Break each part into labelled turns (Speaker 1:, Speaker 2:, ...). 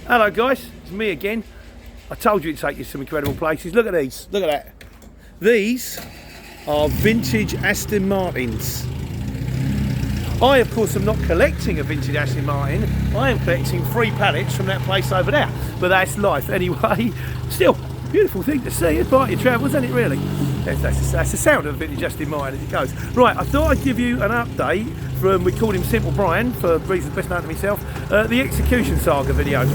Speaker 1: Hello guys, it's me again. I told you to take you to some incredible places. Look at these, look at that. These are vintage Aston Martins. I, of course, am not collecting a vintage Aston Martin. I am collecting 3 pallets from that place over there. But that's life anyway. Still, beautiful thing to see. It's part of your travels, isn't it, really? That's the sound of a vintage Aston Martin as it goes. Right, I thought I'd give you an update from, we called him Simple Brian, for reasons best known to myself, the Execution Saga video.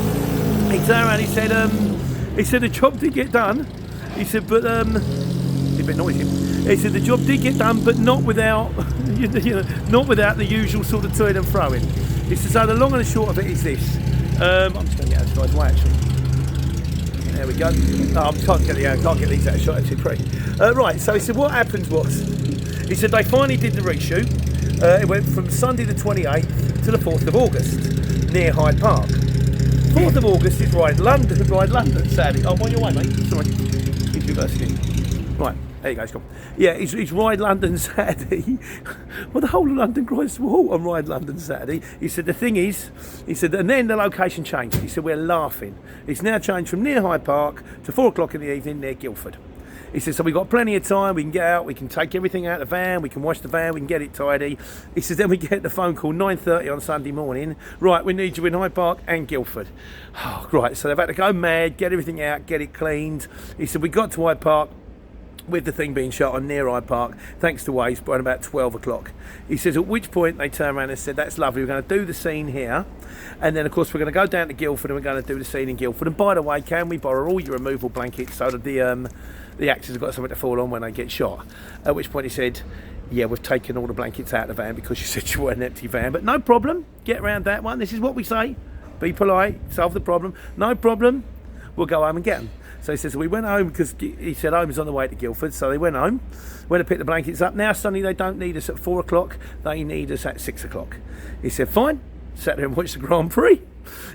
Speaker 1: He turned around, he said the job did get done. He said, but, it's a bit noisy. He said the job did get done, but not without, not without the usual sort of toing and throwing. He said, so the long and the short of it is this. I'm just going to get out of this guy's way, actually. There we go. Oh, can't get these out of shot, actually, pretty. Right, so he said what happened was, he said they finally did the reshoot. It went from Sunday the 28th to the 4th of August, near Hyde Park. 4th of August is Ride London Saturday. Oh, on your way, mate. Sorry. He's reversing in. Right, there you go, it's gone. Yeah, it's Ride London Saturday. Well, the whole of London grinds to a halt on Ride London Saturday. He said the thing is, he said, and then the location changed. He said, we're laughing. It's now changed from near Hyde Park to 4 o'clock in the evening near Guildford. He said, so we've got plenty of time, we can get out, we can take everything out of the van, we can wash the van, we can get it tidy. He says, then we get the phone call 9:30 on Sunday morning. Right, we need you in Hyde Park and Guildford. Oh, right, so they've had to go mad, get everything out, get it cleaned. He said, we got to Hyde Park, with the thing being shot on near Hyde Park, thanks to Waze, by about 12 o'clock. He says, at which point they turned around and said, that's lovely, we're going to do the scene here, and then of course we're going to go down to Guildford and we're going to do the scene in Guildford. And by the way, can we borrow all your removal blankets so that the actors have got something to fall on when they get shot? At which point he said, yeah, we've taken all the blankets out of the van because you said you were an empty van, but no problem, get around that one. This is what we say, be polite, solve the problem, no problem, we'll go home and get them. So he says, so we went home because he said home was on the way to Guildford. So they went home, went to pick the blankets up. Now suddenly they don't need us at 4 o'clock, they need us at 6 o'clock. He said, fine, sat there and watched the Grand Prix.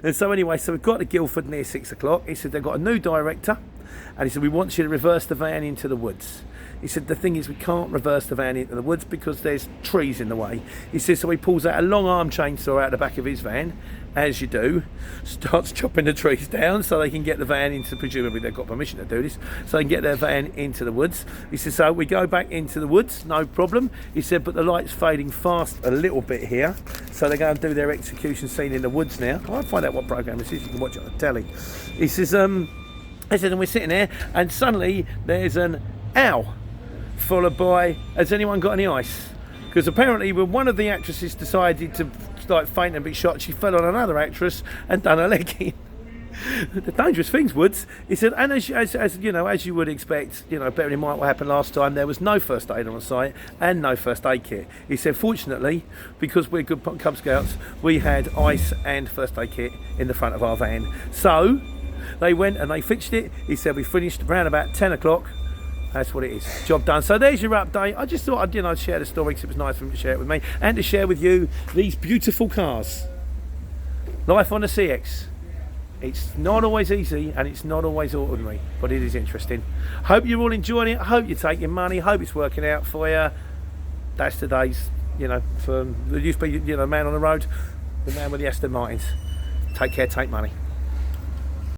Speaker 1: And so anyway, so we've got to Guildford near 6 o'clock. He said, they've got a new director. And he said, we want you to reverse the van into the woods. He said, the thing is, we can't reverse the van into the woods because there's trees in the way. He says, so he pulls out a long arm chainsaw out the back of his van, as you do, starts chopping the trees down so they can get the van into, presumably they've got permission to do this, so they can get their van into the woods. He says, so we go back into the woods, no problem. He said, but the light's fading fast a little bit here, so they're going to do their execution scene in the woods now. I'll find out what programme this is, you can watch it on the telly. He says, I said, and we're sitting there, and suddenly there's an owl, followed by, has anyone got any ice? Because apparently when one of the actresses decided to like faint and be shot, she fell on another actress and done her leg in. The dangerous things, Woods. He said, and as you know, as you would expect, you know, bearing in mind what happened last time, there was no first aid on site and no first aid kit. He said, fortunately, because we're good Cub Scouts, we had ice and first aid kit in the front of our van. So they went and they fixed it. He said, we finished around about 10 o'clock. That's what it is. Job done. So there's your update. I just thought I'd, share the story because it was nice for him to share it with me and to share with you these beautiful cars. Life on the CX. It's not always easy and it's not always ordinary, but it is interesting. Hope you're all enjoying it. Hope you're taking money. Hope it's working out for you. That's today's, for there used to be, man on the road, the man with the Aston Martins. Take care, take money.